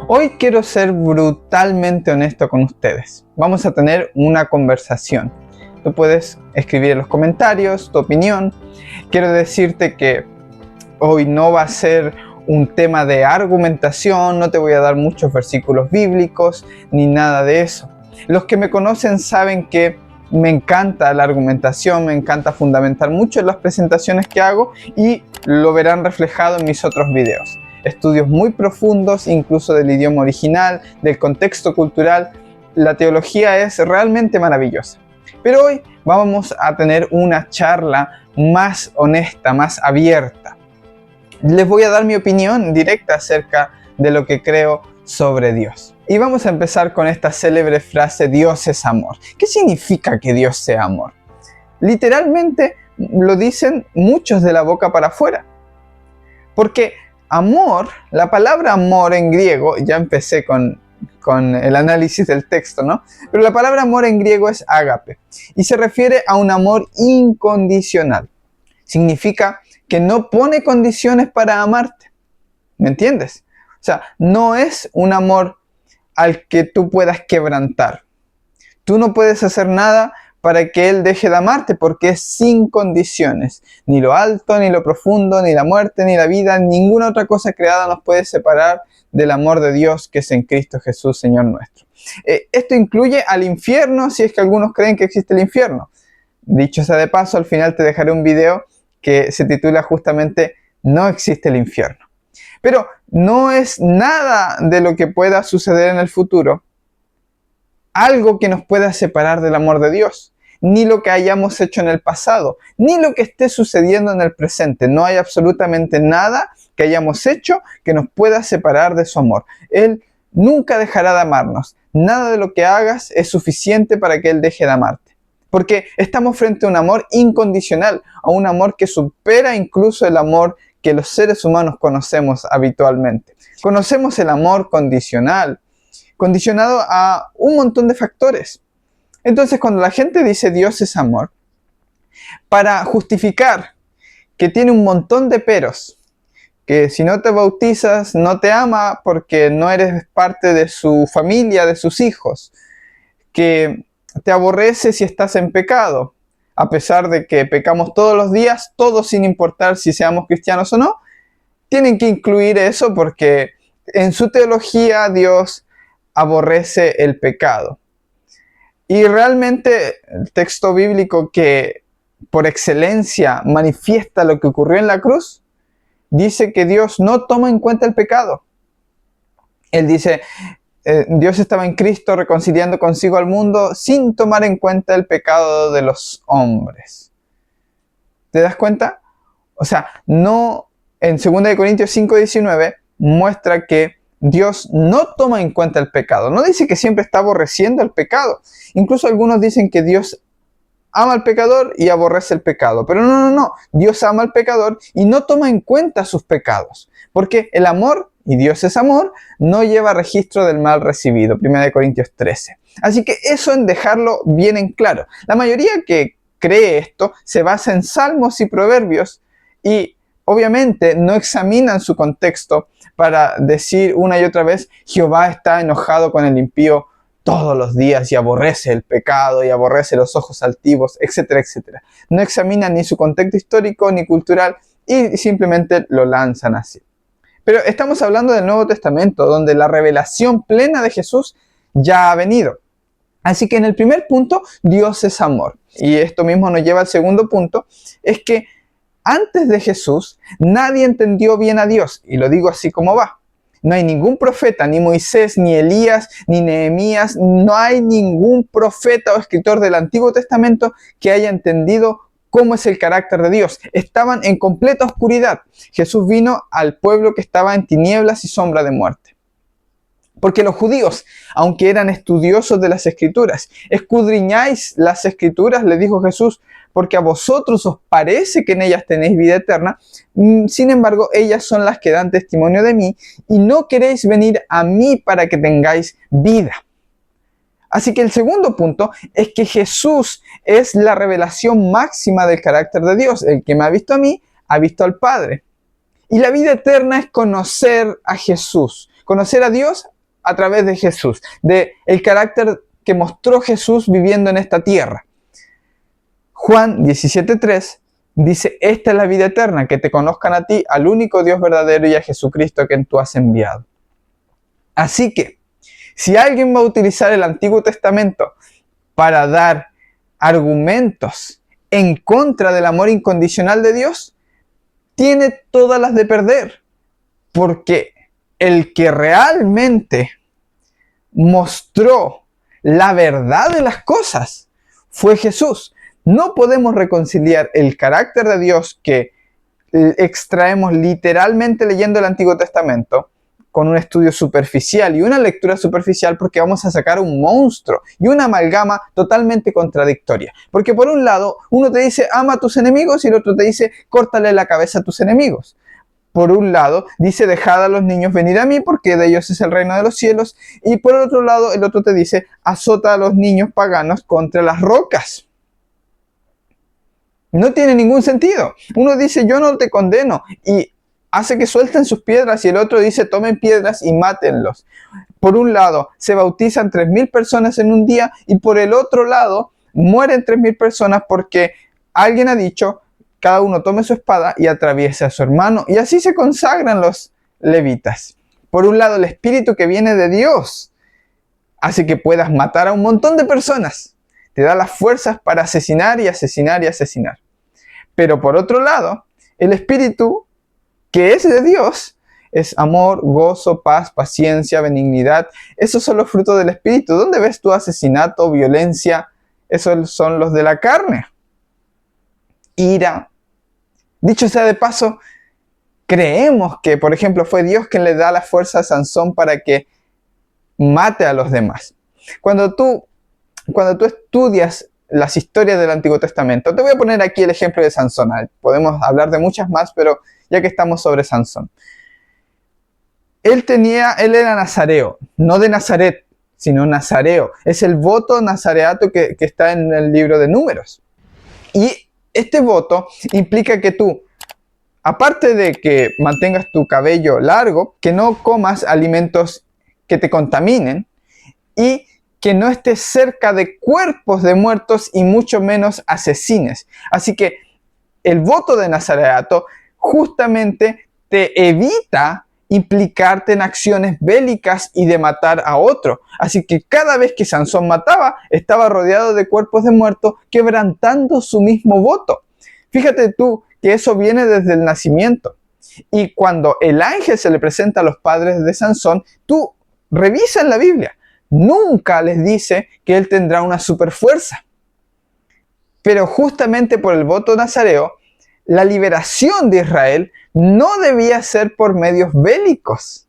Hoy quiero ser brutalmente honesto con ustedes. Vamos a tener una conversación. Tú puedes escribir en los comentarios tu opinión. Quiero decirte que hoy no va a ser un tema de argumentación, no te voy a dar muchos versículos bíblicos ni nada de eso. Los que me conocen saben que me encanta la argumentación, me encanta fundamentar mucho en las presentaciones que hago y lo verán reflejado en mis otros videos. Estudios muy profundos, incluso del idioma original, del contexto cultural. La teología es realmente maravillosa. Pero hoy vamos a tener una charla más honesta, más abierta. Les voy a dar mi opinión directa acerca de lo que creo sobre Dios. Y vamos a empezar con esta célebre frase: Dios es amor. ¿Qué significa que Dios sea amor? Literalmente lo dicen muchos de la boca para afuera. Porque amor, la palabra amor en griego, ya empecé con el análisis del texto, ¿no? Pero la palabra amor en griego es ágape y se refiere a un amor incondicional. Significa que no pone condiciones para amarte. ¿Me entiendes? O sea, no es un amor al que tú puedas quebrantar. Tú no puedes hacer nada para que Él deje de amarte porque es sin condiciones. Ni lo alto, ni lo profundo, ni la muerte, ni la vida, ninguna otra cosa creada nos puede separar del amor de Dios que es en Cristo Jesús, Señor nuestro. Esto incluye al infierno, si es que algunos creen que existe el infierno. Dicho sea de paso, al final te dejaré un video que se titula justamente No existe el infierno. Pero no es nada de lo que pueda suceder en el futuro algo que nos pueda separar del amor de Dios, ni lo que hayamos hecho en el pasado, ni lo que esté sucediendo en el presente. No hay absolutamente nada que hayamos hecho que nos pueda separar de su amor. Él nunca dejará de amarnos. Nada de lo que hagas es suficiente para que Él deje de amarte. Porque estamos frente a un amor incondicional, a un amor que supera incluso el amor que los seres humanos conocemos habitualmente. Conocemos el amor condicional, condicionado a un montón de factores. Entonces, cuando la gente dice Dios es amor, para justificar que tiene un montón de peros, que si no te bautizas no te ama porque no eres parte de su familia, de sus hijos, que te aborrece si estás en pecado, a pesar de que pecamos todos los días, todos sin importar si seamos cristianos o no, tienen que incluir eso porque en su teología Dios aborrece el pecado. Y realmente el texto bíblico que por excelencia manifiesta lo que ocurrió en la cruz, dice que Dios no toma en cuenta el pecado. Él dice, Dios estaba en Cristo reconciliando consigo al mundo sin tomar en cuenta el pecado de los hombres. ¿Te das cuenta? O sea, no, en 2 Corintios 5:19 muestra que Dios no toma en cuenta el pecado. No dice que siempre está aborreciendo el pecado. Incluso algunos dicen que Dios ama al pecador y aborrece el pecado. Pero no. Dios ama al pecador y no toma en cuenta sus pecados. Porque el amor, y Dios es amor, no lleva registro del mal recibido. 1 Corintios 13. Así que eso en dejarlo bien en claro. La mayoría que cree esto se basa en salmos y proverbios y obviamente no examinan su contexto para decir una y otra vez, Jehová está enojado con el impío todos los días y aborrece el pecado y aborrece los ojos altivos, etcétera, etcétera. No examinan ni su contexto histórico ni cultural y simplemente lo lanzan así. Pero estamos hablando del Nuevo Testamento, donde la revelación plena de Jesús ya ha venido. Así que en el primer punto, Dios es amor. Y esto mismo nos lleva al segundo punto, es que antes de Jesús, nadie entendió bien a Dios, y lo digo así como va. No hay ningún profeta, ni Moisés, ni Elías, ni Nehemías, no hay ningún profeta o escritor del Antiguo Testamento que haya entendido cómo es el carácter de Dios. Estaban en completa oscuridad. Jesús vino al pueblo que estaba en tinieblas y sombra de muerte. Porque los judíos, aunque eran estudiosos de las Escrituras, escudriñáis las Escrituras, le dijo Jesús, porque a vosotros os parece que en ellas tenéis vida eterna, sin embargo, ellas son las que dan testimonio de mí, y no queréis venir a mí para que tengáis vida. Así que el segundo punto es que Jesús es la revelación máxima del carácter de Dios. El que me ha visto a mí, ha visto al Padre. Y la vida eterna es conocer a Jesús, conocer a Dios a través de Jesús, de el carácter que mostró Jesús viviendo en esta tierra. Juan 17:3 dice: esta es la vida eterna, que te conozcan a ti, al único Dios verdadero, y a Jesucristo a quien tú has enviado. Así que, si alguien va a utilizar el Antiguo Testamento para dar argumentos en contra del amor incondicional de Dios, tiene todas las de perder, porque el que realmente mostró la verdad de las cosas fue Jesús. No podemos reconciliar el carácter de Dios que extraemos literalmente leyendo el Antiguo Testamento con un estudio superficial y una lectura superficial, porque vamos a sacar un monstruo y una amalgama totalmente contradictoria. Porque por un lado, uno te dice ama a tus enemigos y el otro te dice córtale la cabeza a tus enemigos. Por un lado, dice dejad a los niños venir a mí porque de ellos es el reino de los cielos. Y por el otro lado, el otro te dice azota a los niños paganos contra las rocas. No tiene ningún sentido. Uno dice yo no te condeno y hace que suelten sus piedras, y el otro dice tomen piedras y mátenlos. Por un lado se bautizan 3.000 personas en un día, y por el otro lado mueren 3.000 personas porque alguien ha dicho cada uno tome su espada y atraviese a su hermano, y así se consagran los levitas. Por un lado el espíritu que viene de Dios hace que puedas matar a un montón de personas, te da las fuerzas para asesinar y asesinar y asesinar. Pero por otro lado, el espíritu que es de Dios es amor, gozo, paz, paciencia, benignidad. Esos son los frutos del espíritu. ¿Dónde ves tú asesinato, violencia? Esos son los de la carne. Ira. Dicho sea de paso, creemos que, por ejemplo, fue Dios quien le da la fuerza a Sansón para que mate a los demás. Cuando tú estudias las historias del Antiguo Testamento, te voy a poner aquí el ejemplo de Sansón. Podemos hablar de muchas más, pero ya que estamos sobre Sansón. Él era nazareo, no de Nazaret, sino nazareo. Es el voto nazareato que está en el libro de Números. Y este voto implica que tú, aparte de que mantengas tu cabello largo, que no comas alimentos que te contaminen y que no estés cerca de cuerpos de muertos y mucho menos asesines. Así que el voto de nazareato justamente te evita implicarte en acciones bélicas y de matar a otro. Así que cada vez que Sansón mataba, estaba rodeado de cuerpos de muertos, quebrantando su mismo voto. Fíjate tú que eso viene desde el nacimiento. Y cuando el ángel se le presenta a los padres de Sansón, tú revisa en la Biblia. Nunca les dice que él tendrá una superfuerza. Pero justamente por el voto nazareo, la liberación de Israel no debía ser por medios bélicos,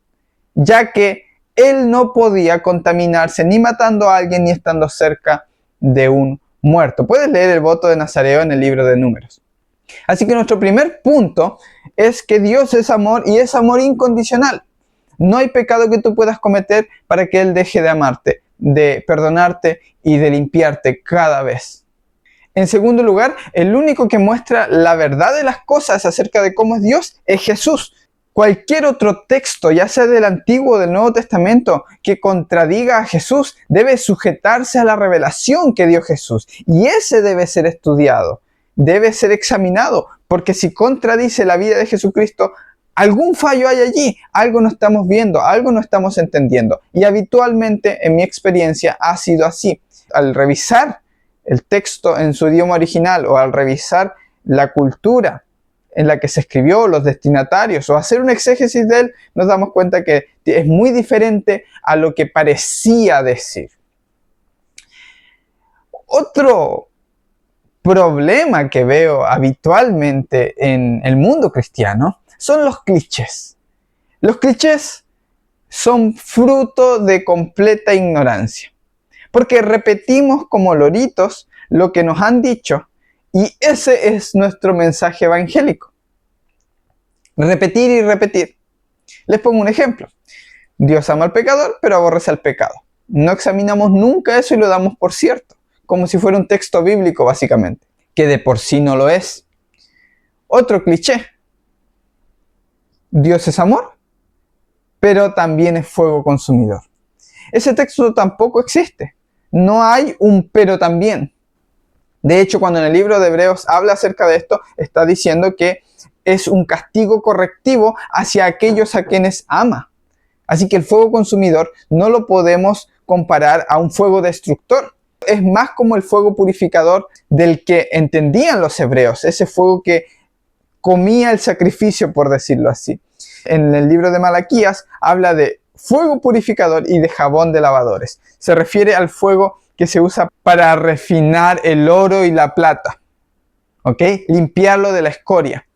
ya que él no podía contaminarse ni matando a alguien ni estando cerca de un muerto. Puedes leer el voto de Nazareo en el libro de Números. Así que nuestro primer punto es que Dios es amor y es amor incondicional. No hay pecado que tú puedas cometer para que Él deje de amarte, de perdonarte y de limpiarte cada vez. En segundo lugar, el único que muestra la verdad de las cosas acerca de cómo es Dios es Jesús. Cualquier otro texto, ya sea del Antiguo o del Nuevo Testamento, que contradiga a Jesús, debe sujetarse a la revelación que dio Jesús. Y ese debe ser estudiado, debe ser examinado, porque si contradice la vida de Jesucristo, algún fallo hay allí, algo no estamos viendo, algo no estamos entendiendo. Y habitualmente, en mi experiencia, ha sido así. Al revisar el texto en su idioma original o al revisar la cultura en la que se escribió, los destinatarios, o hacer un exégesis de él, nos damos cuenta que es muy diferente a lo que parecía decir. Otro problema que veo habitualmente en el mundo cristiano son los clichés. Los clichés son fruto de completa ignorancia, porque repetimos como loritos lo que nos han dicho, y ese es nuestro mensaje evangélico. Repetir y repetir. Les pongo un ejemplo. Dios ama al pecador, pero aborrece al pecado. No examinamos nunca eso y lo damos por cierto, como si fuera un texto bíblico básicamente, que de por sí no lo es. Otro cliché. Dios es amor, pero también es fuego consumidor. Ese texto tampoco existe. No hay un pero también. De hecho, cuando en el libro de Hebreos habla acerca de esto, está diciendo que es un castigo correctivo hacia aquellos a quienes ama. Así que el fuego consumidor no lo podemos comparar a un fuego destructor. Es más como el fuego purificador del que entendían los hebreos, ese fuego que comía el sacrificio, por decirlo así. En el libro de Malaquías habla de fuego purificador y de jabón de lavadores. Se refiere al fuego que se usa para refinar el oro y la plata, ¿ok? Limpiarlo de la escoria.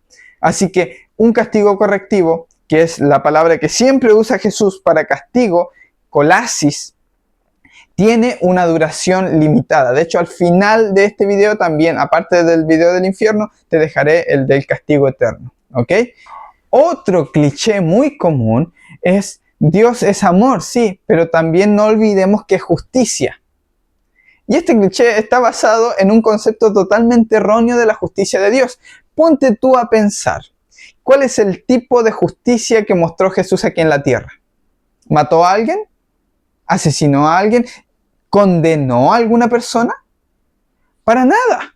Así que un castigo correctivo, que es la palabra que siempre usa Jesús para castigo, kolasis, tiene una duración limitada. De hecho, al final de este video también, aparte del video del infierno, te dejaré el del castigo eterno, ¿ok? Otro cliché muy común es Dios es amor, sí, pero también no olvidemos que es justicia. Y este cliché está basado en un concepto totalmente erróneo de la justicia de Dios. Ponte tú a pensar, ¿cuál es el tipo de justicia que mostró Jesús aquí en la tierra? ¿Mató a alguien? ¿Asesinó a alguien? ¿Condenó a alguna persona? Para nada.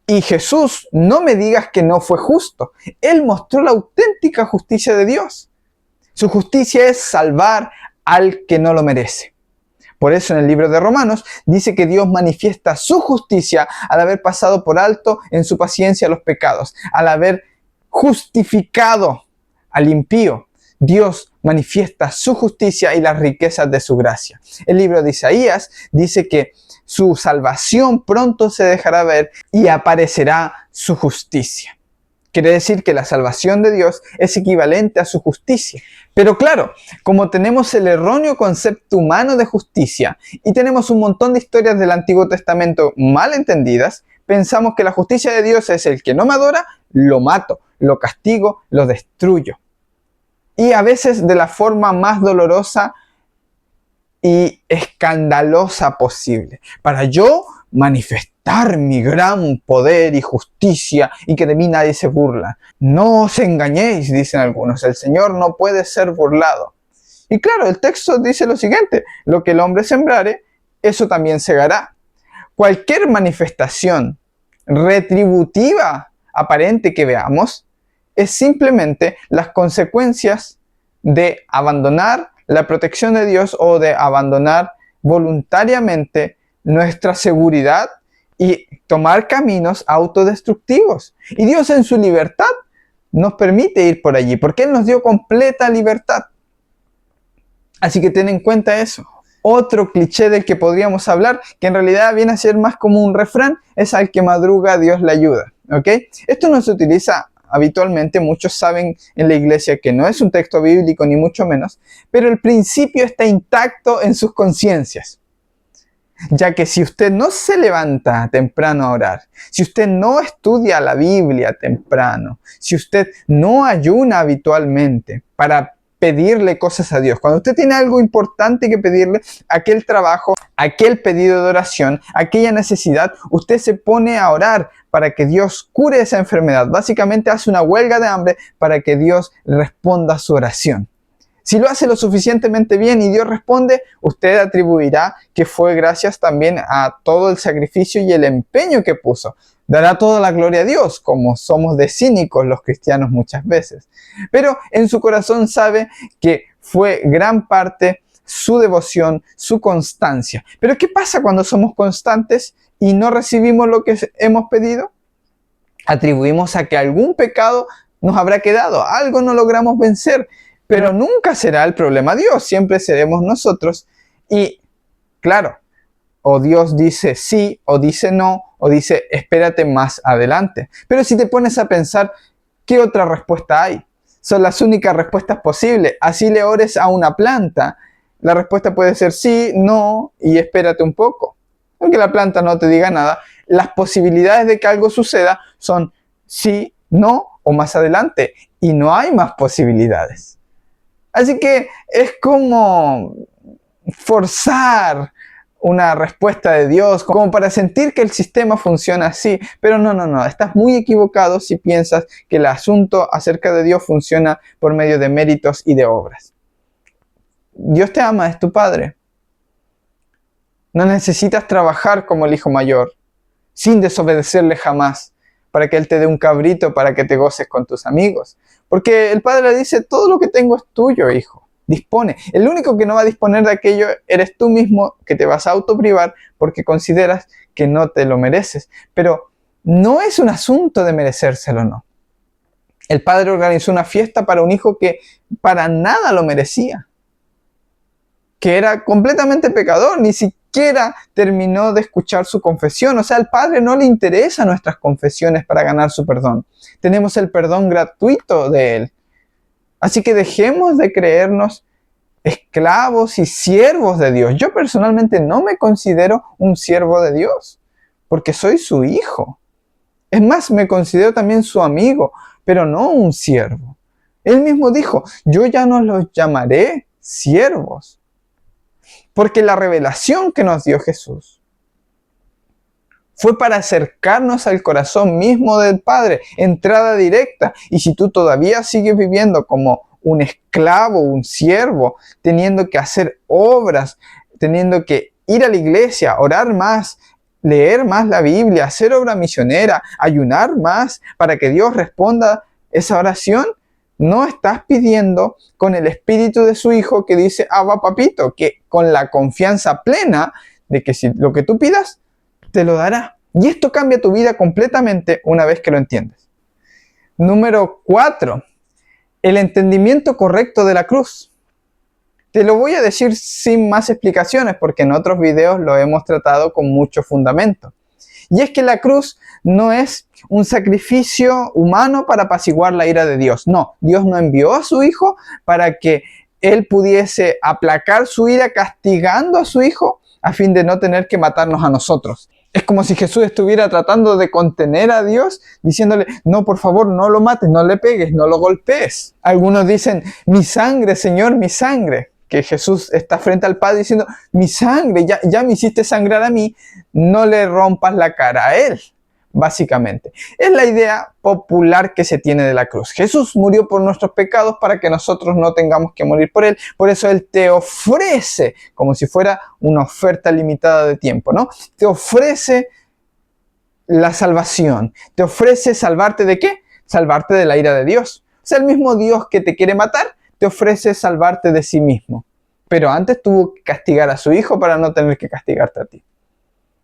Y Jesús, no me digas que no fue justo. Él mostró la auténtica justicia de Dios. Su justicia es salvar al que no lo merece. Por eso en el libro de Romanos dice que Dios manifiesta su justicia al haber pasado por alto en su paciencia los pecados, al haber justificado al impío. Dios manifiesta su justicia y las riquezas de su gracia. El libro de Isaías dice que su salvación pronto se dejará ver y aparecerá su justicia. Quiere decir que la salvación de Dios es equivalente a su justicia. Pero claro, como tenemos el erróneo concepto humano de justicia y tenemos un montón de historias del Antiguo Testamento mal entendidas, pensamos que la justicia de Dios es el que no me adora, lo mato, lo castigo, lo destruyo. Y a veces de la forma más dolorosa y escandalosa posible. Para yo manifestar mi gran poder y justicia y que de mí nadie se burla. No os engañéis, dicen algunos, el Señor no puede ser burlado. Y claro, el texto dice lo siguiente, lo que el hombre sembrare, eso también segará. Cualquier manifestación retributiva aparente que veamos es simplemente las consecuencias de abandonar la protección de Dios o de abandonar voluntariamente nuestra seguridad y tomar caminos autodestructivos. Y Dios en su libertad nos permite ir por allí, porque Él nos dio completa libertad. Así que ten en cuenta eso. Otro cliché del que podríamos hablar, que en realidad viene a ser más como un refrán, es al que madruga Dios le ayuda. ¿Ok? Esto no se utiliza habitualmente, muchos saben en la iglesia que no es un texto bíblico ni mucho menos, pero el principio está intacto en sus conciencias. Ya que si usted no se levanta temprano a orar, si usted no estudia la Biblia temprano, si usted no ayuna habitualmente para pedirle cosas a Dios, cuando usted tiene algo importante que pedirle, aquel trabajo, aquel pedido de oración, aquella necesidad, usted se pone a orar para que Dios cure esa enfermedad. Básicamente hace una huelga de hambre para que Dios responda a su oración. Si lo hace lo suficientemente bien y Dios responde, usted atribuirá que fue gracias también a todo el sacrificio y el empeño que puso. Dará toda la gloria a Dios, como somos de cínicos los cristianos muchas veces. Pero en su corazón sabe que fue gran parte su devoción, su constancia. Pero ¿qué pasa cuando somos constantes y no recibimos lo que hemos pedido? Atribuimos a que algún pecado nos habrá quedado, algo no logramos vencer. Pero nunca será el problema Dios, siempre seremos nosotros. Y claro, o Dios dice sí, o dice no, o dice espérate más adelante. Pero si te pones a pensar, ¿qué otra respuesta hay? Son las únicas respuestas posibles. Así le ores a una planta. La respuesta puede ser sí, no, y espérate un poco. Aunque la planta no te diga nada, las posibilidades de que algo suceda son sí, no, o más adelante. Y no hay más posibilidades. Así que es como forzar una respuesta de Dios, como para sentir que el sistema funciona así. Pero no, estás muy equivocado si piensas que el asunto acerca de Dios funciona por medio de méritos y de obras. Dios te ama, es tu Padre. No necesitas trabajar como el hijo mayor, sin desobedecerle jamás, para que Él te dé un cabrito para que te goces con tus amigos. Porque el Padre le dice, todo lo que tengo es tuyo, hijo. Dispone. El único que no va a disponer de aquello eres tú mismo, que te vas a autoprivar porque consideras que no te lo mereces. Pero no es un asunto de merecérselo, no. El Padre organizó una fiesta para un hijo que para nada lo merecía, que era completamente pecador, ni siquiera terminó de escuchar su confesión. O sea, al Padre no le interesan nuestras confesiones para ganar su perdón. Tenemos el perdón gratuito de Él. Así que dejemos de creernos esclavos y siervos de Dios. Yo personalmente no me considero un siervo de Dios, porque soy su hijo. Es más, me considero también su amigo, pero no un siervo. Él mismo dijo, yo ya no los llamaré siervos, porque la revelación que nos dio Jesús fue para acercarnos al corazón mismo del Padre, entrada directa. Y si tú todavía sigues viviendo como un esclavo, un siervo, teniendo que hacer obras, teniendo que ir a la iglesia, orar más, leer más la Biblia, hacer obra misionera, ayunar más para que Dios responda esa oración, no estás pidiendo con el espíritu de su Hijo que dice, Abba papito, que con la confianza plena de que si lo que tú pidas, te lo dará. Y esto cambia tu vida completamente una vez que lo entiendes. Número 4. El entendimiento correcto de la cruz. Te lo voy a decir sin más explicaciones porque en otros videos lo hemos tratado con mucho fundamento. Y es que la cruz no es un sacrificio humano para apaciguar la ira de Dios. No, Dios no envió a su Hijo para que Él pudiese aplacar su ira castigando a su Hijo a fin de no tener que matarnos a nosotros. Es como si Jesús estuviera tratando de contener a Dios, diciéndole, no, por favor, no lo mates, no le pegues, no lo golpees. Algunos dicen, mi sangre, Señor, mi sangre. Que Jesús está frente al Padre diciendo, mi sangre, ya me hiciste sangrar a mí, no le rompas la cara a Él. Básicamente, es la idea popular que se tiene de la cruz. Jesús murió por nuestros pecados para que nosotros no tengamos que morir por Él. Por eso Él te ofrece, como si fuera una oferta limitada de tiempo, ¿no? Te ofrece la salvación. Te ofrece salvarte ¿de qué? Salvarte de la ira de Dios. O sea, el mismo Dios que te quiere matar, te ofrece salvarte de sí mismo. Pero antes tuvo que castigar a su Hijo para no tener que castigarte a ti.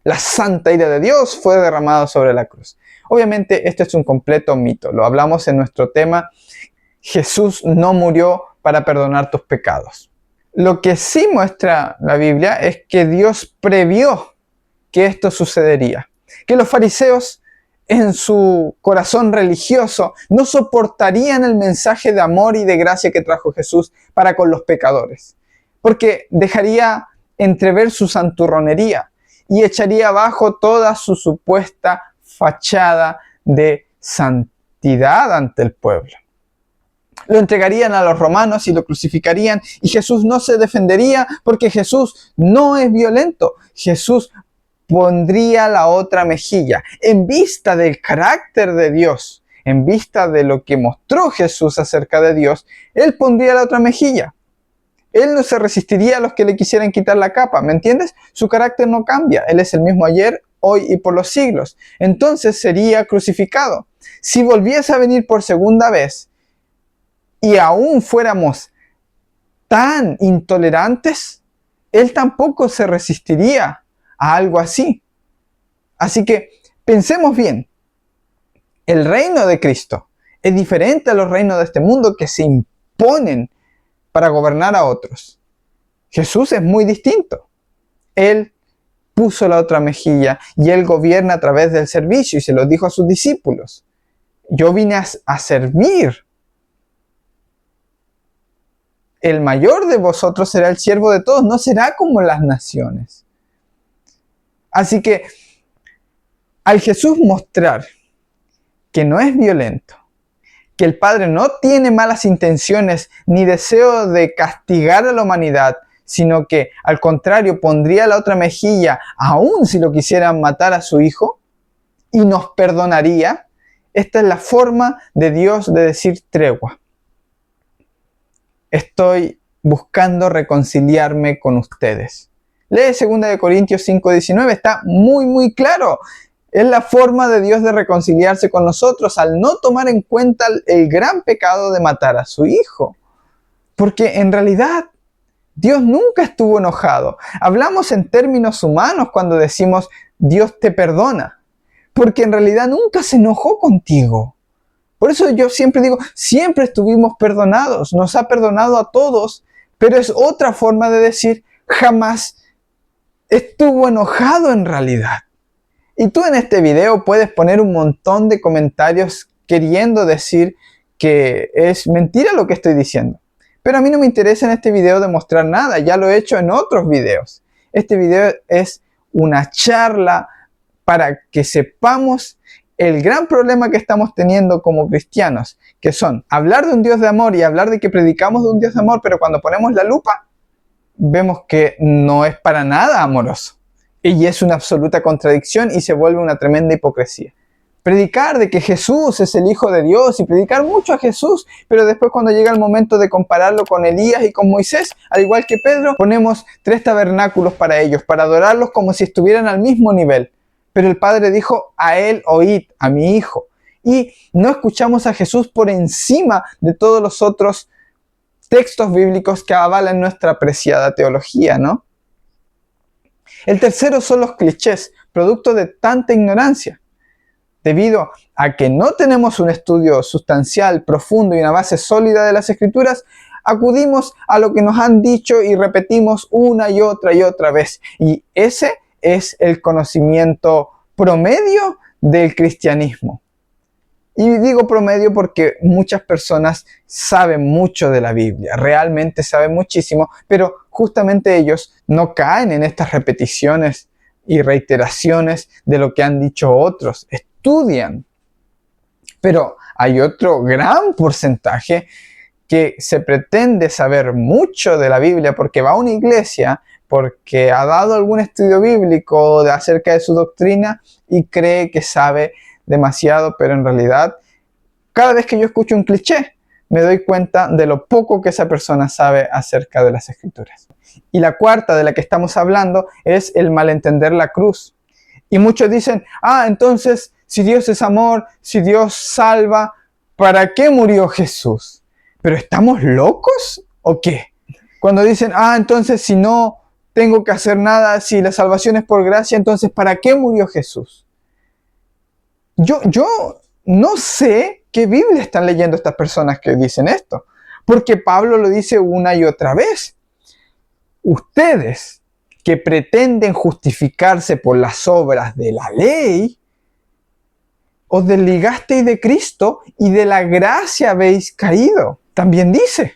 La santa ira de Dios fue derramada sobre la cruz. Obviamente esto es un completo mito. Lo hablamos en nuestro tema. Jesús no murió para perdonar tus pecados. Lo que sí muestra la Biblia es que Dios previó que esto sucedería. Que los fariseos en su corazón religioso no soportarían el mensaje de amor y de gracia que trajo Jesús para con los pecadores. Porque dejaría entrever su santurronería y echaría abajo toda su supuesta fachada de santidad ante el pueblo. Lo entregarían a los romanos y lo crucificarían, y Jesús no se defendería porque Jesús no es violento. Jesús pondría la otra mejilla. En vista del carácter de Dios, en vista de lo que mostró Jesús acerca de Dios, Él pondría la otra mejilla. Él no se resistiría a los que le quisieran quitar la capa, ¿me entiendes? Su carácter no cambia, Él es el mismo ayer, hoy y por los siglos. Entonces sería crucificado. Si volviese a venir por segunda vez y aún fuéramos tan intolerantes, Él tampoco se resistiría a algo así. Así que pensemos bien, el reino de Cristo es diferente a los reinos de este mundo que se imponen para gobernar a otros. Jesús es muy distinto. Él puso la otra mejilla y Él gobierna a través del servicio y se lo dijo a sus discípulos. Yo vine a servir. El mayor de vosotros será el siervo de todos, no será como las naciones. Así que al Jesús mostrar que no es violento, que el Padre no tiene malas intenciones ni deseo de castigar a la humanidad, sino que al contrario pondría la otra mejilla aun si lo quisieran matar a su Hijo y nos perdonaría. Esta es la forma de Dios de decir tregua. Estoy buscando reconciliarme con ustedes. Lee 2 Corintios 5:19, está muy claro. Es la forma de Dios de reconciliarse con nosotros al no tomar en cuenta el gran pecado de matar a su hijo. Porque en realidad Dios nunca estuvo enojado. Hablamos en términos humanos cuando decimos Dios te perdona, porque en realidad nunca se enojó contigo. Por eso yo siempre digo, siempre estuvimos perdonados, nos ha perdonado a todos, pero es otra forma de decir, jamás estuvo enojado en realidad. Y tú en este video puedes poner un montón de comentarios queriendo decir que es mentira lo que estoy diciendo. Pero a mí no me interesa en este video demostrar nada, ya lo he hecho en otros videos. Este video es una charla para que sepamos el gran problema que estamos teniendo como cristianos, que son hablar de un Dios de amor y hablar de que predicamos de un Dios de amor, pero cuando ponemos la lupa, vemos que no es para nada amoroso. Y es una absoluta contradicción y se vuelve una tremenda hipocresía. Predicar de que Jesús es el Hijo de Dios y predicar mucho a Jesús, pero después cuando llega el momento de compararlo con Elías y con Moisés, al igual que Pedro, ponemos 3 tabernáculos para ellos, para adorarlos como si estuvieran al mismo nivel. Pero el Padre dijo, a él oíd, a mi Hijo. Y no escuchamos a Jesús por encima de todos los otros textos bíblicos que avalan nuestra apreciada teología, ¿no? El tercero son los clichés, producto de tanta ignorancia. Debido a que no tenemos un estudio sustancial, profundo y una base sólida de las Escrituras, acudimos a lo que nos han dicho y repetimos una y otra vez. Y ese es el conocimiento promedio del cristianismo. Y digo promedio porque muchas personas saben mucho de la Biblia, realmente saben muchísimo, pero justamente ellos no caen en estas repeticiones y reiteraciones de lo que han dicho otros. Estudian. Pero hay otro gran porcentaje que se pretende saber mucho de la Biblia porque va a una iglesia, porque ha dado algún estudio bíblico acerca de su doctrina y cree que sabe demasiado, pero en realidad cada vez que yo escucho un cliché me doy cuenta de lo poco que esa persona sabe acerca de las Escrituras. Y la cuarta de la que estamos hablando es el malentender la cruz. Y muchos dicen, entonces si Dios es amor, si Dios salva, ¿para qué murió Jesús? ¿Pero estamos locos o qué? Cuando dicen, entonces si no tengo que hacer nada, si la salvación es por gracia, entonces ¿para qué murió Jesús? Yo no sé qué Biblia están leyendo estas personas que dicen esto, porque Pablo lo dice una y otra vez. Ustedes que pretenden justificarse por las obras de la ley, os desligasteis de Cristo y de la gracia habéis caído. También dice,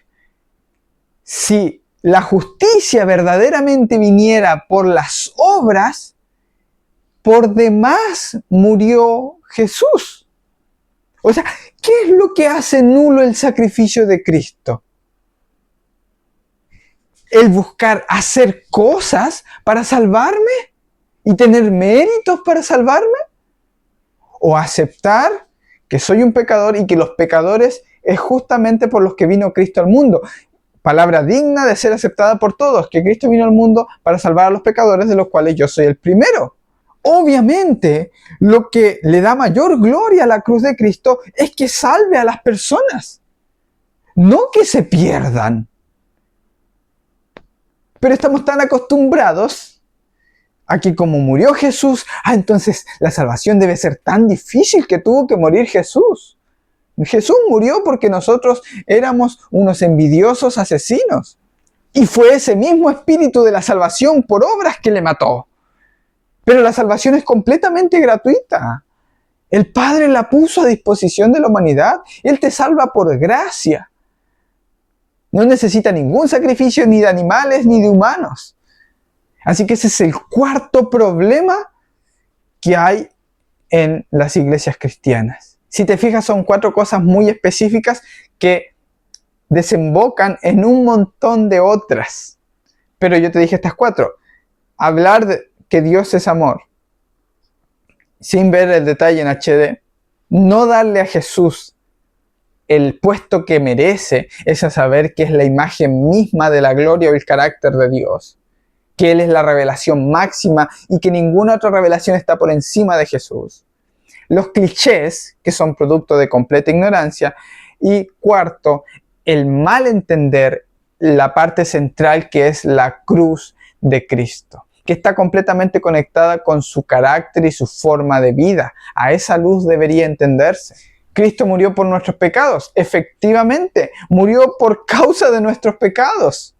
si la justicia verdaderamente viniera por las obras, por demás murió Jesús. O sea, ¿qué es lo que hace nulo el sacrificio de Cristo? ¿El buscar hacer cosas para salvarme y tener méritos para salvarme? ¿O aceptar que soy un pecador y que los pecadores es justamente por los que vino Cristo al mundo? Palabra digna de ser aceptada por todos, que Cristo vino al mundo para salvar a los pecadores, de los cuales yo soy el primero. Obviamente, lo que le da mayor gloria a la cruz de Cristo es que salve a las personas, no que se pierdan. Pero estamos tan acostumbrados a que como murió Jesús, entonces la salvación debe ser tan difícil que tuvo que morir Jesús. Jesús murió porque nosotros éramos unos envidiosos asesinos. Y fue ese mismo espíritu de la salvación por obras que le mató. Pero la salvación es completamente gratuita. El Padre la puso a disposición de la humanidad. Él te salva por gracia. No necesita ningún sacrificio ni de animales ni de humanos. Así que ese es el cuarto problema que hay en las iglesias cristianas. Si te fijas, son 4 cosas muy específicas que desembocan en un montón de otras. Pero yo te dije estas 4. Hablar de que Dios es amor, sin ver el detalle en HD. No darle a Jesús el puesto que merece, es a saber que es la imagen misma de la gloria o el carácter de Dios, que Él es la revelación máxima y que ninguna otra revelación está por encima de Jesús. Los clichés, que son producto de completa ignorancia. Y cuarto, el mal entender la parte central que es la cruz de Cristo, que está completamente conectada con su carácter y su forma de vida. A esa luz debería entenderse. Cristo murió por nuestros pecados. Efectivamente, murió por causa de nuestros pecados.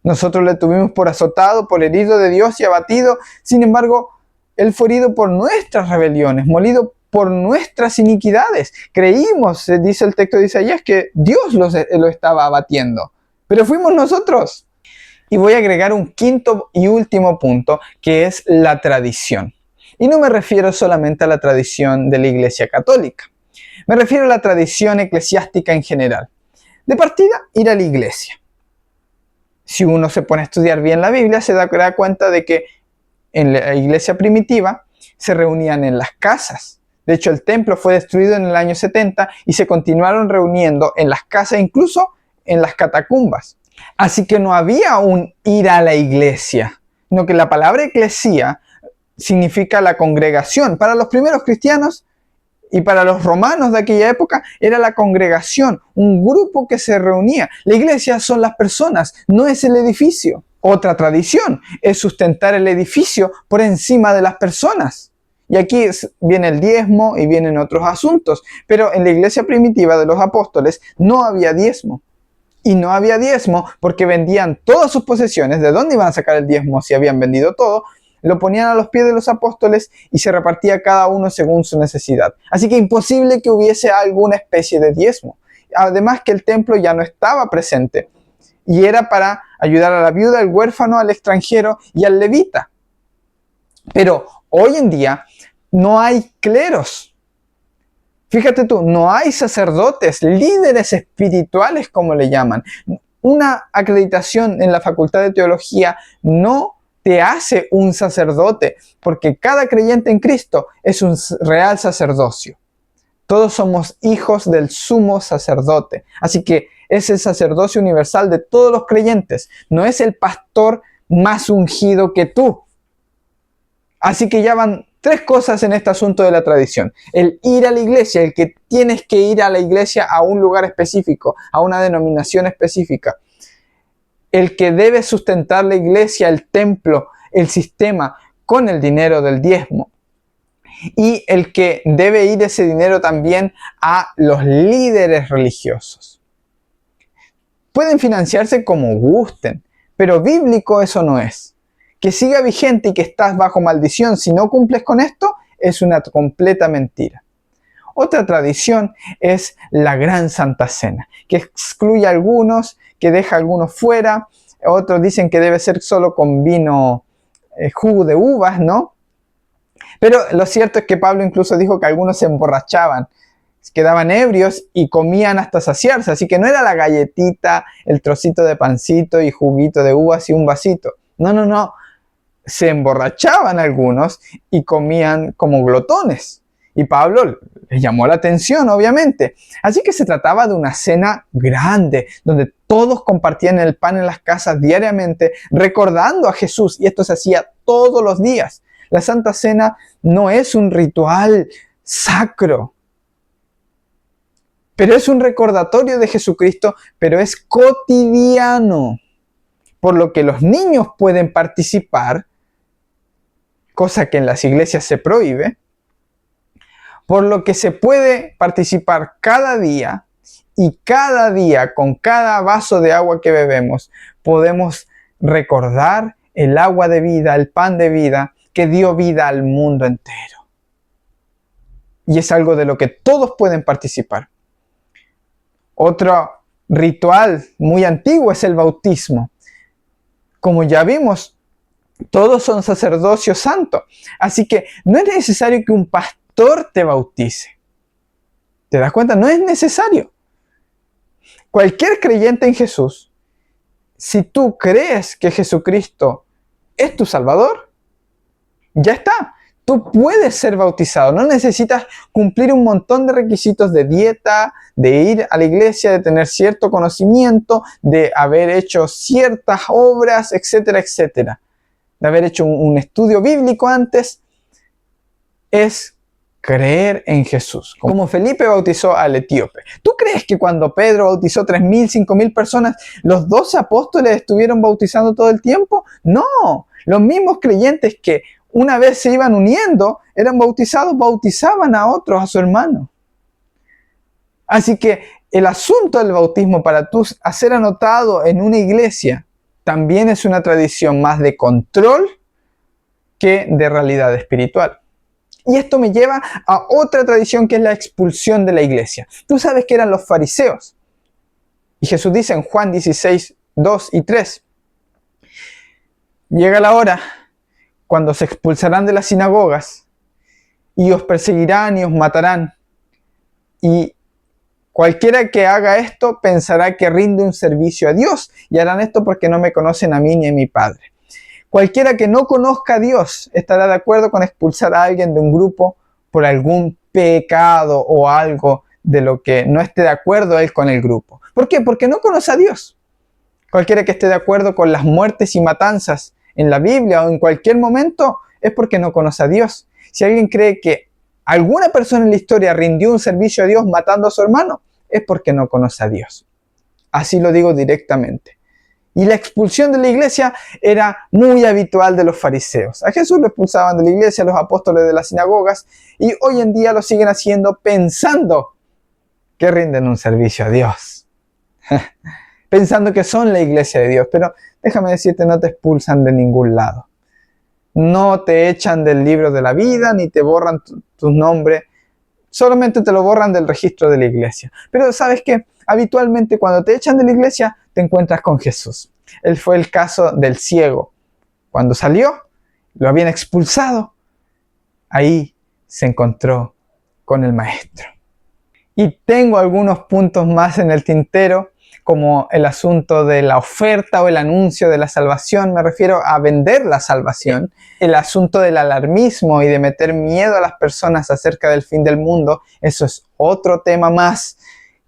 Nosotros le tuvimos por azotado, por herido de Dios y abatido. Sin embargo, Él fue herido por nuestras rebeliones, molido por nuestras iniquidades. Creímos, dice el texto de Isaías, que Dios lo estaba abatiendo, pero fuimos nosotros. Y voy a agregar un quinto y último punto, que es la tradición. Y no me refiero solamente a la tradición de la Iglesia Católica. Me refiero a la tradición eclesiástica en general. De partida, ir a la iglesia. Si uno se pone a estudiar bien la Biblia, se dará cuenta de que en la iglesia primitiva se reunían en las casas. De hecho, el templo fue destruido en el año 70 y se continuaron reuniendo en las casas, incluso en las catacumbas. Así que no había un ir a la iglesia, sino que la palabra eclesía significa la congregación. Para los primeros cristianos y para los romanos de aquella época era la congregación, un grupo que se reunía. La iglesia son las personas, no es el edificio. Otra tradición es sustentar el edificio por encima de las personas. Y aquí viene el diezmo y vienen otros asuntos. Pero en la iglesia primitiva de los apóstoles no había diezmo. Y no había diezmo porque vendían todas sus posesiones. ¿De dónde iban a sacar el diezmo si habían vendido todo? Lo ponían a los pies de los apóstoles y se repartía cada uno según su necesidad. Así que imposible que hubiese alguna especie de diezmo. Además que el templo ya no estaba presente. Y era para ayudar a la viuda, al huérfano, al extranjero y al levita. Pero hoy en día no hay cleros. Fíjate tú, no hay sacerdotes, líderes espirituales como le llaman. Una acreditación en la Facultad de Teología no te hace un sacerdote, porque cada creyente en Cristo es un real sacerdocio. Todos somos hijos del sumo sacerdote. Así que es el sacerdocio universal de todos los creyentes. No es el pastor más ungido que tú. Así que ya van tres cosas en este asunto de la tradición. El ir a la iglesia, el que tienes que ir a la iglesia a un lugar específico, a una denominación específica. El que debe sustentar la iglesia, el templo, el sistema con el dinero del diezmo. Y el que debe ir ese dinero también a los líderes religiosos. Pueden financiarse como gusten, pero bíblico eso no es. Que siga vigente y que estás bajo maldición si no cumples con esto es una completa mentira. Otra tradición es la Gran Santa Cena, que excluye a algunos, que deja a algunos fuera. Otros dicen que debe ser solo con vino, jugo de uvas, ¿no? Pero lo cierto es que Pablo incluso dijo que algunos se emborrachaban, quedaban ebrios y comían hasta saciarse. Así que no era la galletita, el trocito de pancito y juguito de uvas y un vasito. No. Se emborrachaban algunos y comían como glotones. Y Pablo les llamó la atención, obviamente. Así que se trataba de una cena grande, donde todos compartían el pan en las casas diariamente, recordando a Jesús. Y esto se hacía todos los días. La Santa Cena no es un ritual sacro, pero es un recordatorio de Jesucristo, pero es cotidiano. Por lo que los niños pueden participar, cosa que en las iglesias se prohíbe, por lo que se puede participar cada día, y cada día con cada vaso de agua que bebemos podemos recordar el agua de vida, el pan de vida que dio vida al mundo entero. Y es algo de lo que todos pueden participar. Otro ritual muy antiguo es el bautismo. Como ya vimos, todos son sacerdocio santo. Así que no es necesario que un pastor te bautice. ¿Te das cuenta? No es necesario. Cualquier creyente en Jesús, si tú crees que Jesucristo es tu Salvador, ya está. Tú puedes ser bautizado, no necesitas cumplir un montón de requisitos de dieta, de ir a la iglesia, de tener cierto conocimiento, de haber hecho ciertas obras, etcétera, etcétera. De haber hecho un estudio bíblico antes. Es creer en Jesús. Como Felipe bautizó al etíope. ¿Tú crees que cuando Pedro bautizó 3.000, 5.000 personas, los 12 apóstoles estuvieron bautizando todo el tiempo? No, los mismos creyentes que una vez se iban uniendo, eran bautizados, bautizaban a otros, a su hermano. Así que el asunto del bautismo para tú ser anotado en una iglesia también es una tradición más de control que de realidad espiritual. Y esto me lleva a otra tradición que es la expulsión de la iglesia. Tú sabes que eran los fariseos. Y Jesús dice en Juan 16, 2 y 3. Llega la hora cuando se expulsarán de las sinagogas y os perseguirán y os matarán. Y cualquiera que haga esto pensará que rinde un servicio a Dios, y harán esto porque no me conocen a mí ni a mi Padre. Cualquiera que no conozca a Dios estará de acuerdo con expulsar a alguien de un grupo por algún pecado o algo de lo que no esté de acuerdo él con el grupo. ¿Por qué? Porque no conoce a Dios. Cualquiera que esté de acuerdo con las muertes y matanzas en la Biblia o en cualquier momento es porque no conoce a Dios. Si alguien cree que alguna persona en la historia rindió un servicio a Dios matando a su hermano, es porque no conoce a Dios. Así lo digo directamente. Y la expulsión de la iglesia era muy habitual de los fariseos. A Jesús lo expulsaban de la iglesia, a los apóstoles de las sinagogas, y hoy en día lo siguen haciendo pensando que rinden un servicio a Dios. Pensando que son la iglesia de Dios. Pero déjame decirte, no te expulsan de ningún lado. No te echan del libro de la vida, ni te borran tu nombre. Solamente te lo borran del registro de la iglesia. Pero ¿sabes qué? Habitualmente cuando te echan de la iglesia, te encuentras con Jesús. Él fue el caso del ciego. Cuando salió, lo habían expulsado. Ahí se encontró con el Maestro. Y tengo algunos puntos más en el tintero, como el asunto de la oferta o el anuncio de la salvación. Me refiero a vender la salvación. El asunto del alarmismo y de meter miedo a las personas acerca del fin del mundo. Eso es otro tema más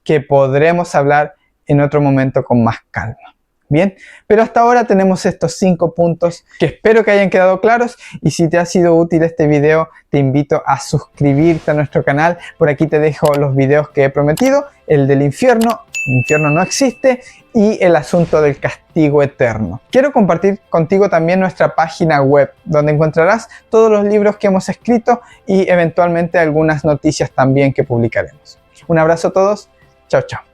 que podremos hablar en otro momento con más calma. Bien, pero hasta ahora tenemos estos 5 puntos que espero que hayan quedado claros, y si te ha sido útil este video te invito a suscribirte a nuestro canal. Por aquí te dejo los videos que he prometido, el del infierno no existe, y el asunto del castigo eterno. Quiero compartir contigo también nuestra página web, donde encontrarás todos los libros que hemos escrito y eventualmente algunas noticias también que publicaremos. Un abrazo a todos, chao chao.